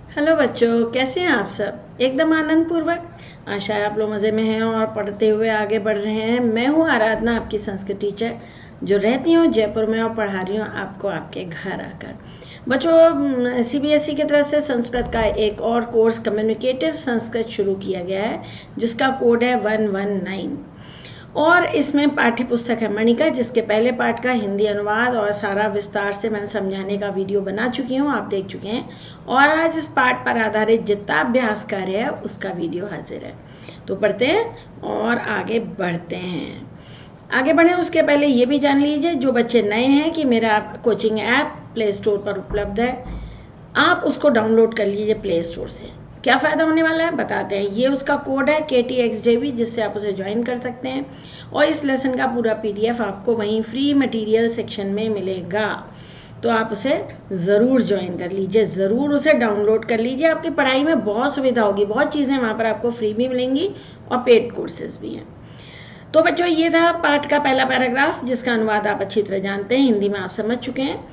Hello बच्चों, कैसे हैं आप सब? एकदम आनंद पूर्वक। आशा है आप लोग मज़े में हैं और पढ़ते हुए आगे बढ़ रहे हैं। मैं हूँ आराधना, आपकी संस्कृत टीचर, जो रहती हूँ जयपुर में और पढ़ा रही हूँ आपको आपके घर आकर। बच्चों, सीबीएसई की तरफ से संस्कृत का एक और कोर्स कम्युनिकेटिव संस्कृत शुरू किया गया है, जिसका कोड है 119। और इसमें पाठ्य पुस्तक है मणिका, जिसके पहले पाठ का हिंदी अनुवाद और सारा विस्तार से मैंने समझाने का वीडियो बना चुकी हूँ, आप देख चुके हैं। और आज इस पाठ पर आधारित जितना अभ्यास कार्य है उसका वीडियो हाजिर है। तो पढ़ते हैं और आगे बढ़ते हैं। आगे बढ़े उसके पहले ये भी जान लीजिए, जो बच्चे नए हैं, कि मेरा कोचिंग ऐप प्ले स्टोर पर उपलब्ध है। आप उसको डाउनलोड कर लीजिए प्ले स्टोर से। क्या फ़ायदा होने वाला है बताते हैं। ये उसका कोड है KTXJB, जिससे आप उसे ज्वाइन कर सकते हैं। और इस लेसन का पूरा PDF आपको वहीं फ्री मटेरियल सेक्शन में मिलेगा, तो आप उसे ज़रूर ज्वाइन कर लीजिए, ज़रूर उसे डाउनलोड कर लीजिए। आपकी पढ़ाई में बहुत सुविधा होगी, बहुत चीज़ें वहाँ पर आपको फ्री भी मिलेंगी और पेड कोर्सेज भी हैं। तो बच्चों, ये था पाठ का पहला पैराग्राफ, जिसका अनुवाद आप अच्छी तरह जानते हैं, हिंदी में आप समझ चुके हैं।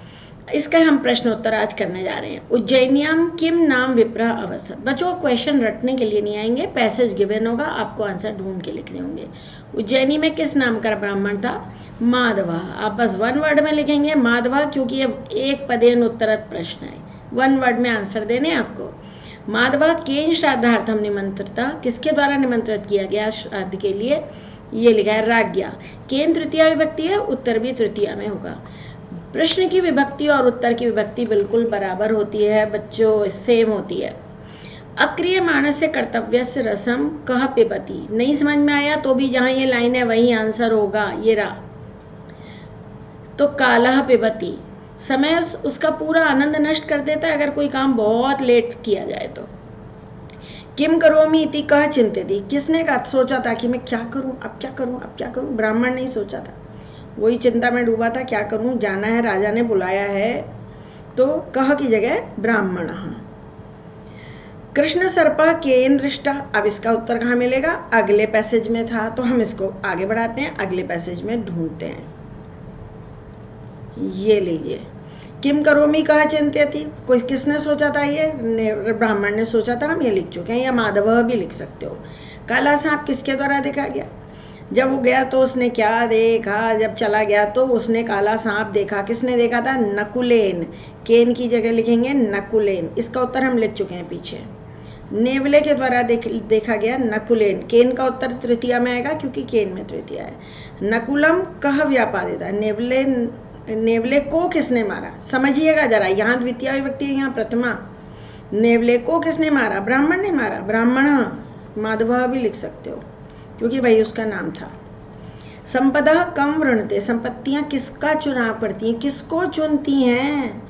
इसका हम प्रश्न उत्तर आज करने जा रहे हैं। उज्जैनियाम किम नाम विप्रह अवसत। बच्चों, क्वेश्चन रटने के लिए नहीं आएंगे, पैसेज गिवन होगा, आपको आंसर ढूंढ के लिखने होंगे। उज्जैनी में किस नाम का ब्राह्मण था? माधवा। आप बस वन वर्ड में लिखेंगे माधवा, क्योंकि ये एक पदेन उत्तरत प्रश्न है, वन वर्ड में आंसर देने आपको। माधवा केन श्राद्धार्थम निमंत्रिता, किसके द्वारा निमंत्रित किया गया श्राद्ध के लिए? ये लिखा है राज्ञा। केन तृतीया विभक्ति है, उत्तर भी तृतीया में होगा। प्रश्न की विभक्ति और उत्तर की विभक्ति बिल्कुल बराबर होती है बच्चों, सेम होती है। अक्रियमाण से कर्तव्य से रसम कह पिबती। नहीं समझ में आया तो भी जहां ये लाइन है वही आंसर होगा, ये रहा। तो कालह पिबती, समय उसका पूरा आनंद नष्ट कर देता है अगर कोई काम बहुत लेट किया जाए तो। किम करोमी इति कह चिंतिती, किसने का सोचा था कि मैं क्या करूं, अब क्या करूं, अब क्या करूं? ब्राह्मण नहीं सोचा था, वही चिंता में डूबा था, क्या करूं, जाना है, राजा ने बुलाया है। तो कह की जगह ब्राह्मण। कृष्ण सर्पा केन दृष्टा, अब इसका उत्तर कहाँ मिलेगा? अगले पैसेज में था, तो हम इसको आगे बढ़ाते हैं, अगले पैसेज में ढूंढते हैं। ये लीजिए, किम करोमी कहा चिंत्यति, कोई किसने सोचा था? ये ब्राह्मण ने सोचा था, हम ये लिख चुके हैं, या माधव भी लिख सकते हो। काला सांप किसके द्वारा देखा गया? जब वो गया तो उसने क्या देखा? जब चला गया तो उसने काला सांप देखा। किसने देखा था? नकुलेन। केन की जगह लिखेंगे नकुलेन, इसका उत्तर हम लिख चुके हैं पीछे। नेवले के द्वारा देखा गया नकुलेन। केन का उत्तर तृतीया में आएगा, क्योंकि केन में तृतीया है। नकुलम कह व्यापादिता, नेवले को किसने मारा? समझिएगा जरा, यहाँ द्वितीय विभक्ति है, यहाँ प्रथमा। नेवले को किसने मारा? ब्राह्मण ने मारा। ब्राह्मण, माधव भी लिख सकते हो, क्योंकि वही उसका नाम था। संपदा कम वृणते, संपत्तियां किसका चुनाव करती हैं, किसको चुनती हैं?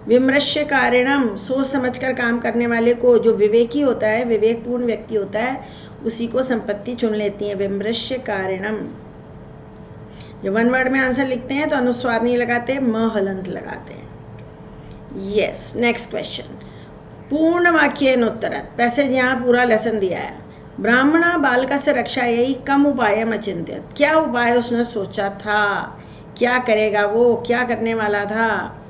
विमृश्य कारिणम, सोच समझकर काम करने वाले को, जो विवेकी होता है, विवेकपूर्ण व्यक्ति होता है, उसी को संपत्ति चुन लेती है। विमृश्य कारिणम। जब वन वर्ड में आंसर लिखते हैं तो अनुस्वार नहीं लगाते, म हलंत लगाते हैं। Yes, next question. पूर्ण वाक्येन उत्तरत, पैसेज यहाँ पूरा लेसन दिया है। ब्राह्मणा बालका से रक्षा यही कम उपाय अचिंत्यत, क्या उपाय उसने सोचा था? क्या करेगा वो, क्या करने वाला था?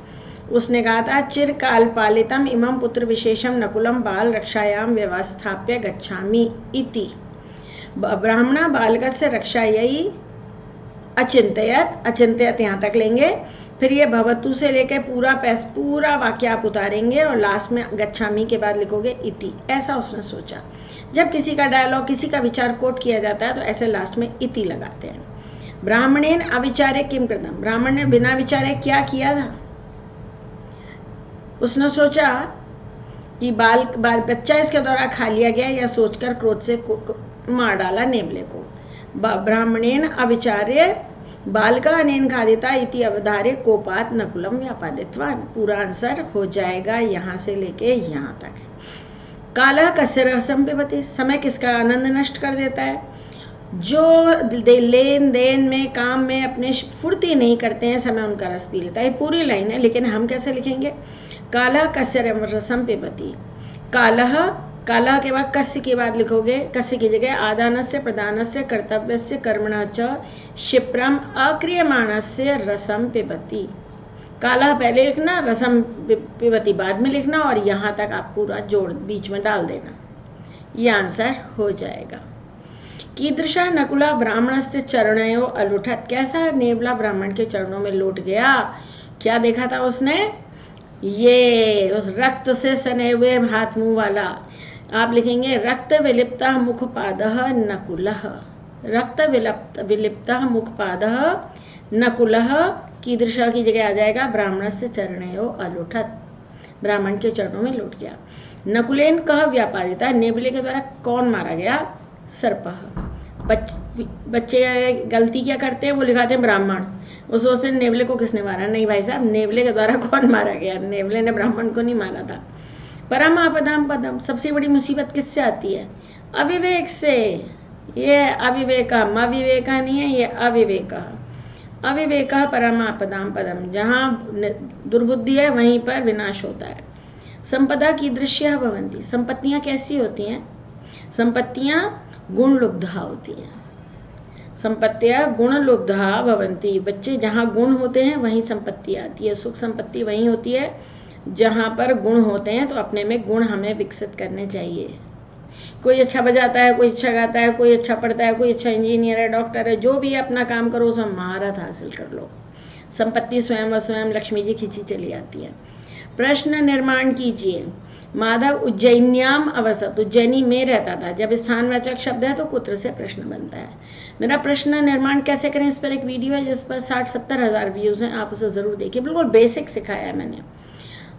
उसने कहा था चिरकाल पालितम इमं पुत्र विशेषम नकुलम बाल रक्षायाम व्यवस्थाप्य गच्छामि इति। ब्राह्मणा बालका से रक्षा यही अचिंत्यत, अचिंत्यत यहाँ तक लेंगे, फिर ये भवतु से लेकर पूरा वाक्य आप उतारेंगे और लास्ट में गच्छामि के बाद लिखोगे इति। ऐसा उसने सोचा। जब किसी का डायलॉग, किसी का विचार कोट किया जाता है तो ऐसे लास्ट में इति लगाते हैं। ब्राह्मणेन अविचारे किम कृतम, ब्राह्मण ने बिना विचारे क्या किया था? उसने सोचा कि बच्चा इसके द्वारा खा लिया गया, या सोचकर क्रोध से मार डाला नेवले को। ब्राह्मणेन अविचार्य बालका अनेन खादिता इति अवधारे कोपात नकुलम व्यापादितवान। पूरा आंसर हो जाएगा यहाँ से लेके यहाँ तक। काला कस्य रसम पिबति, समय किसका आनंद नष्ट कर देता है? जो लेन देन में, काम में अपने फुर्ती नहीं करते हैं, समय उनका रस पी लेता है। पूरी लाइन है, लेकिन हम कैसे लिखेंगे? काला कस्य रसम पिबति। कालह, कालह के बाद कस्य के बाद लिखोगे, कस्य की जगह आदानस्य प्रदानस्य कर्तव्यस्य कर्मणा च क्षिप्रम अक्रियमाणस्य रसम पिबति। काला पहले लिखना, रसम पिबती बाद में लिखना, और यहाँ तक आप पूरा जोड़ बीच में डाल देना। ये आंसर हो जाएगा। कीदृशा नकुला ब्राह्मणस्य चरणयो अलुठत, कैसा नेवला ब्राह्मण के चरणों में लौट गया। क्या देखा था उसने? ये उस रक्त से सने हुए हाथ मुंह वाला। आप लिखेंगे रक्त विलिप्तः मुखपादः नकुलः, रक्त विलिप्तः मुखपादः नकुलः। कीदृशा की जगह आ जाएगा ब्राह्मणस्य चरणयो अलुठत, ब्राह्मण के चरणों में लौट गया। नकुलेन कह व्यापारिता, नेवले के द्वारा कौन मारा गया? सर्पः। बच्चे गलती क्या करते हैं, वो लिखाते हैं ब्राह्मण, वो सोचते हैं नेवले को किसने मारा। नहीं भाई साहब, नेवले के द्वारा कौन मारा गया? नेवले ने ब्राह्मण को नहीं मारा था। परम आपदाम पदम, सबसे बड़ी मुसीबत किससे आती है? अविवेक से। ये अविवेकम, अविवेका नहीं है, ये अविवेका। अविवेका परम आपदाम पदम, जहाँ दुर्बुद्धि है वहीं पर विनाश होता है। संपदा की दृश्य भवंती, संपत्तियाँ कैसी होती हैं? संपत्तियाँ गुण लुब्धा होती हैं। संपत्तियाँ गुण लुब्धा भवंती, बच्चे जहाँ गुण होते हैं वहीं संपत्ति आती है। सुख संपत्ति वहीं होती है जहाँ पर गुण होते हैं, तो अपने में गुण हमें विकसित करने चाहिए। कोई अच्छा बजाता है, कोई अच्छा गाता है, कोई अच्छा पढ़ता है, कोई अच्छा इंजीनियर है, डॉक्टर है, जो भी है अपना काम करो, उसमें महारत हासिल कर लो। संपत्ति स्वयं व स्वयं लक्ष्मी जी खींची चली आती है। प्रश्न निर्माण कीजिए। माधव उज्जैन्याम अवसत, उज्जैनी में रहता था। जब स्थानवाचक शब्द है तो कुत्र से प्रश्न बनता है। मेरा प्रश्न निर्माण कैसे करें, इस पर एक वीडियो है जिस पर 60-70 हज़ार व्यूज़ हैं, आप उसे ज़रूर देखिए। बिल्कुल बेसिक सिखाया है मैंने।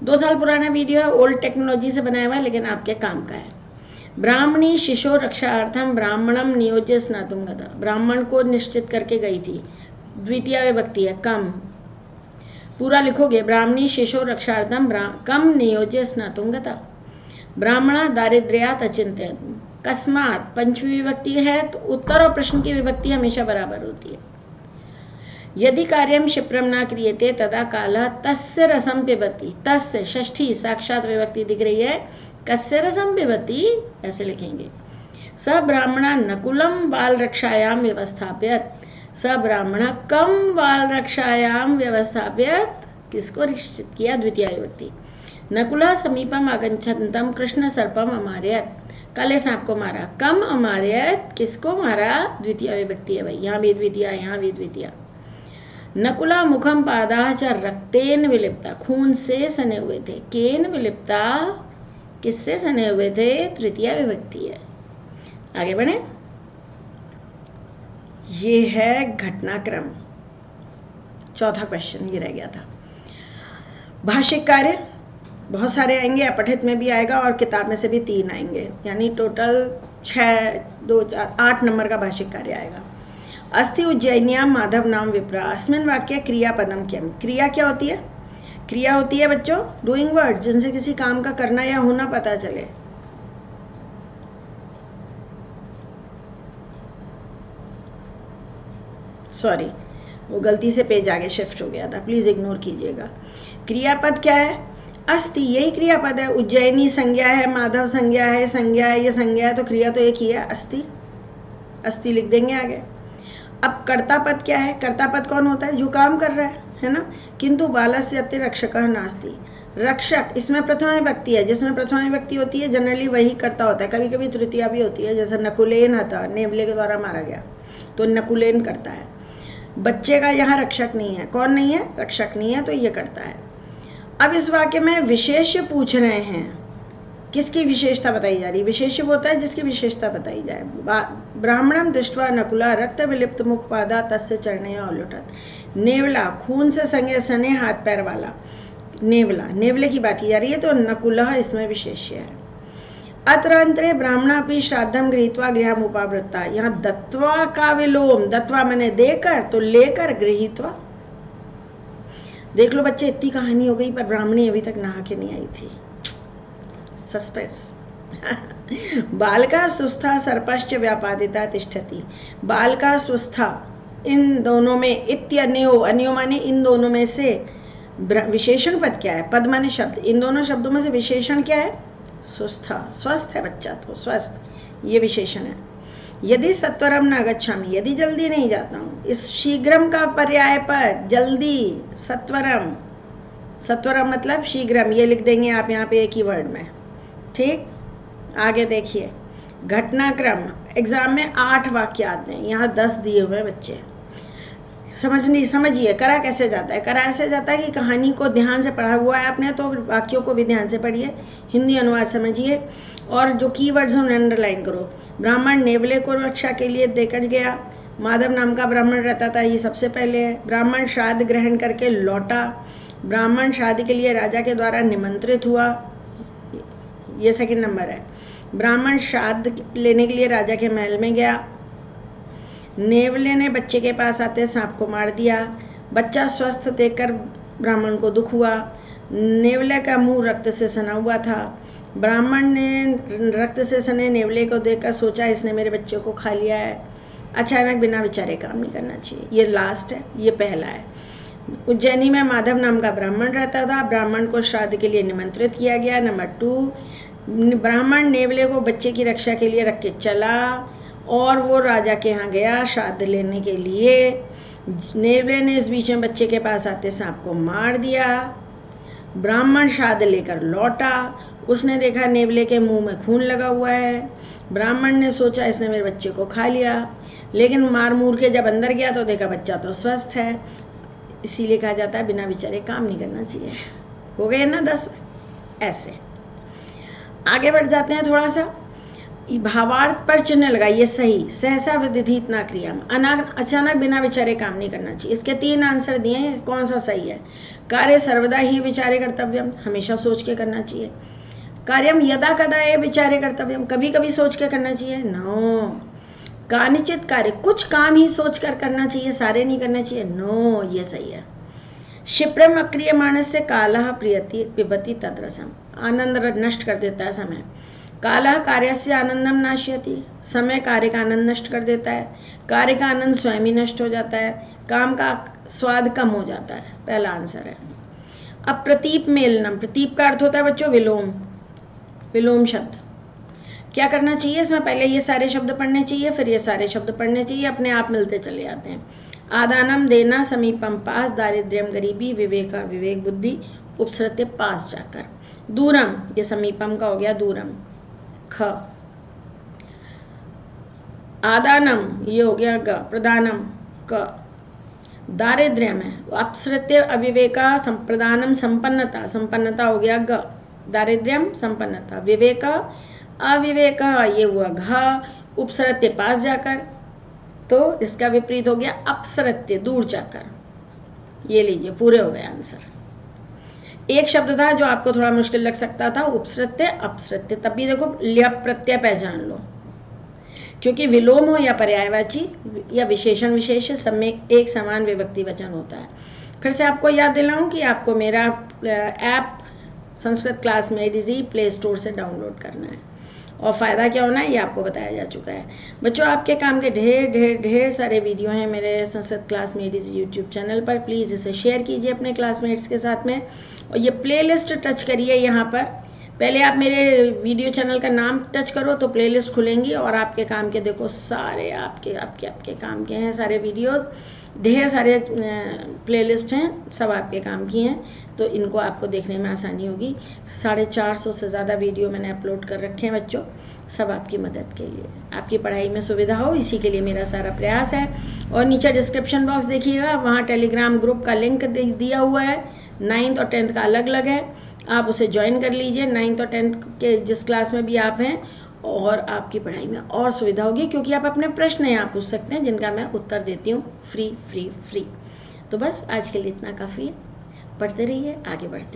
2 साल पुराना वीडियो है, ओल्ड टेक्नोलॉजी से बनाया हुआ है, लेकिन आपके काम का है। ब्राह्मणी शिशो रक्षार्थम ब्राह्मणम नियोज्य स्नातुम गता, ब्राह्मण को निश्चित करके गई थी। द्वितीय विभक्ति है कम, पूरा लिखोगे। ब्राह्मणी शिशो रक्षार्थम कम नियोज्य स्नातुम गता। ब्राह्मण दारिद्र्यात अचिंत्यत, कस्मात पंचमी विभक्ति है तो उत्तर और प्रश्न की विभक्ति हमेशा बराबर होती है। यदि कार्यम क्षिप्रम न क्रियते तदा कालः तस्य रसम पिबति, तस्य षष्ठी साक्षात विभक्ति दिख रही है, कस्य रसम पिबति ऐसे लिखेंगे। स ब्राह्मणा नकुलम बाल रक्षायाम व्यवस्थाप्यत, स ब्राह्मणा कम बाल रक्षायाम व्यवस्थाप्यत, किसको निश्चित किया? द्वितीय विभक्ति। नकुला समीपम आगच्छन्तम कृष्ण सर्पम अमारयत, काले सांप को मारा। कम अमारयत, किसको मारा? द्वितीय विभक्ति है भाई, यहाँ भी द्वितीय, यहाँ भी द्वितीय। नकुला मुखम पादा च रक्तेन विलिप्ता, खून से सने हुए थे। केन विलिप्ता, किससे सने हुए थे? तृतीय विभक्ति है। आगे बढ़े। ये है घटनाक्रम। चौथा क्वेश्चन ये रह गया था। भाषिक कार्य बहुत सारे आएंगे, अपठित में भी आएगा और किताब में से भी 3 आएंगे, यानी टोटल 6, 2, 4, 8 नंबर का भाषिक कार्य आएगा। अस्ति उज्जैन्याम माधव नाम विप्रा, अस्मिन वाक्य क्रियापदम किम, क्रिया क्या होती है? क्रिया होती है बच्चों डूइंग वर्ड, जिनसे किसी काम का करना या होना पता चले। सॉरी, वो गलती से पेज आगे शिफ्ट हो गया था, प्लीज इग्नोर कीजिएगा। क्रियापद क्या है? अस्ति, यही क्रियापद है। उज्जैनी संज्ञा है, माधव संज्ञा है, संज्ञा है, ये संज्ञा है, तो क्रिया तो एक ही है, अस्ति। अस्ति लिख देंगे आगे। अब कर्ता पद क्या है? कर्ता पद कौन होता है? जो काम कर रहा है ना। किंतु बालस्य अति रक्षकः नास्ति, रक्षक इसमें प्रथमा विभक्ति है। जिसमें प्रथमा विभक्ति होती है जनरली वही कर्ता होता है, कभी कभी तृतीया भी होती है। जैसे नकुलेन था, नेवले के द्वारा मारा गया, तो नकुलेन करता है। बच्चे का यहाँ रक्षक नहीं है। कौन नहीं है? रक्षक नहीं है, तो ये करता है। अब इस वाक्य में विशेष्य पूछ रहे हैं, किसकी विशेषता बताई जा रही है? विशेष्य होता है जिसकी विशेषता बताई जाए। ब्राह्मणम दृष्ट्वा नकुला रक्त विलिप्त मुखपादा तस्य चरणया उलुठत, नेवला खून से संगे सने हाथ पैर वाला। नेवला, नेवले की बात की जा रही है, तो नकुलः इसमें विशेष्य है। अत्र अंतरे ब्राह्मणापि श्राद्धम गृहीत्वा गृहम उपावृत्ता, यहाँ दत्वा का विलोम, दत्वा मैंने देकर, तो लेकर, गृहीत्वा। देख लो बच्चे, इतनी कहानी हो गई पर ब्राह्मणी अभी तक नहा के नहीं आई थी। सस्पेंस। बालका सुस्था सर्पश्च व्यापादिता तिष्ठति, बालका सुस्था, इन दोनों में इत्यन्यो, अन्यो माने इन दोनों में से विशेषण पद क्या है? पद माने शब्द, इन दोनों शब्दों में से विशेषण क्या है? सुस्था, स्वस्थ है बच्चा, तो स्वस्थ, ये विशेषण है। यदि सत्वरम न गच्छामि, यदि जल्दी नहीं जाता हूँ। इस शीघ्रम का पर्याय पद जल्दी, सत्वरम, सत्वरम मतलब शीघ्रम, ये लिख देंगे आप यहाँ पे एक ही वर्ड में। ठीक, आगे देखिए घटनाक्रम। एग्जाम में 8 वाक्य आते हैं, यहाँ 10 दिए हुए बच्चे। समझिए करा कैसे जाता है। करा ऐसे जाता है कि कहानी को ध्यान से पढ़ा हुआ है आपने तो वाक्यों को भी ध्यान से पढ़िए, हिंदी अनुवाद समझिए और जो कीवर्ड्स हैं उन्हें अंडरलाइन करो। ब्राह्मण नेवले को रक्षा के लिए देकर गया। माधव नाम का ब्राह्मण रहता था, ये सबसे पहले है। ब्राह्मण श्राद्ध ग्रहण करके लौटा। ब्राह्मण शादी के लिए राजा के द्वारा निमंत्रित हुआ, ये सेकंड नंबर है। ब्राह्मण श्राद्ध लेने के लिए राजा के महल में गया। नेवले ने बच्चे के पास आते सांप को मार दिया। बच्चा स्वस्थ देखकर ब्राह्मण को दुख हुआ। नेवले का मुंह रक्त से सना हुआ था। ब्राह्मण ने रक्त से सने नेवले को देखकर सोचा इसने मेरे बच्चे को खा लिया है। अचानक बिना विचारे काम नहीं करना चाहिए। ये लास्ट है, ये पहला है। उज्जैनी में माधव नाम का ब्राह्मण रहता था। ब्राह्मण को श्राद्ध के लिए निमंत्रित किया गया। नंबर 2, ब्राह्मण नेवले को बच्चे की रक्षा के लिए रख के चला और वो राजा के यहाँ गया श्राद्ध लेने के लिए। नेवले ने इस बीच में बच्चे के पास आते सांप को मार दिया। ब्राह्मण श्राद्ध लेकर लौटा। उसने देखा नेवले के मुंह में खून लगा हुआ है। ब्राह्मण ने सोचा इसने मेरे बच्चे को खा लिया, लेकिन मार मूर के जब अंदर गया तो देखा बच्चा तो स्वस्थ है। इसीलिए कहा जाता है बिना विचारे काम नहीं करना चाहिए। हो गए ना 10। ऐसे आगे बढ़ जाते हैं थोड़ा सा। भावार्थ पर चिन्ह लगाइए सही। सहसा विदित ना क्रिया, अचानक बिना विचारे काम नहीं करना चाहिए। इसके 3 आंसर दिए हैं, कौन सा सही है। कार्य सर्वदा ही विचारे कर्तव्यम, हमेशा सोच के करना चाहिए। कार्यम यदा कदा ये विचारे कर्तव्यम, कभी कभी सोच के करना चाहिए। नो। कानिचित कार्य, कुछ काम ही सोच कर करना चाहिए, सारे नहीं करना चाहिए। नो, ये सही है। क्षिप्रम अक्रिय मानस से कालः प्रियति पिबति तद्रसम, आनंद नष्ट कर देता है समय। कालः कार्य से आनंदम नाश्यति, समय कार्य का आनंद नष्ट कर देता है। कार्य का आनंद स्वयं ही नष्ट हो जाता है। काम का स्वाद कम हो जाता है। पहला आंसर है। अब प्रतीप मेलनम, प्रतीप का अर्थ होता है बच्चों विलोम, विलोम शब्द। क्या करना चाहिए इसमें, पहले ये सारे शब्द पढ़ने चाहिए, फिर ये सारे शब्द पढ़ने चाहिए, अपने आप मिलते चले जाते हैं। आदानम देना, समीपम पास, दारिद्र्यम गरीबी, विवेका विवेक बुद्धि, उपसृत्य पास जाकर। दूरम, ये समीपम का हो गया दूरम, ख। आदानम ये हो गया ग, प्रदानम क। दारिद्र्यम है अपसृत्य अविवेका, प्रदानम संपन्नता, संपन्नता हो गया ग। दारिद्र्यम संपन्नता, विवेक अविवेक ये हुआ घ। उपसृत्य पास जाकर, तो इसका विपरीत हो गया अपसृत्य दूर जाकर। ये लीजिए पूरे हो गए आंसर। एक शब्द था जो आपको थोड़ा मुश्किल लग सकता था, उपसृत्य अपसृत्य, तब भी देखो ल्यप प्रत्यय पहचान लो, क्योंकि विलोम हो या पर्यायवाची या विशेषण विशेष सब में एक समान विभक्ति वचन होता है। फिर से आपको याद दिलाऊं कि आपको मेरा app Sanskrit classmate easy play store से डाउनलोड करना है और फ़ायदा क्या होना है ये आपको बताया जा चुका है। बच्चों आपके काम के ढेर ढेर ढेर सारे वीडियो हैं मेरे Sanskrit classmate easy YouTube channel पर। प्लीज़ इसे शेयर कीजिए अपने क्लासमेट्स के साथ में और ये प्लेलिस्ट टच करिए। यहाँ पर पहले आप मेरे वीडियो चैनल का नाम टच करो तो प्लेलिस्ट खुलेंगी और आपके काम के देखो सारे आपके काम के हैं सारे वीडियोस, ढेर सारे प्लेलिस्ट हैं, सब आपके काम की हैं, तो इनको आपको देखने में आसानी होगी। 450 से ज़्यादा वीडियो मैंने अपलोड कर रखे हैं बच्चों, सब आपकी मदद के लिए, आपकी पढ़ाई में सुविधा हो, इसी के लिए मेरा सारा प्रयास है। और नीचे डिस्क्रिप्शन बॉक्स देखिएगा, वहाँ टेलीग्राम ग्रुप का लिंक दिया हुआ है। 9th और 10th का अलग अलग है, आप उसे ज्वाइन कर लीजिए। 9th और 10th के जिस क्लास में भी आप हैं, और आपकी पढ़ाई में और सुविधा होगी, क्योंकि आप अपने प्रश्न यहाँ पूछ सकते हैं जिनका मैं उत्तर देती हूँ फ्री फ्री फ्री। तो बस आज के लिए इतना काफ़ी है, पढ़ते रहिए, आगे बढ़ते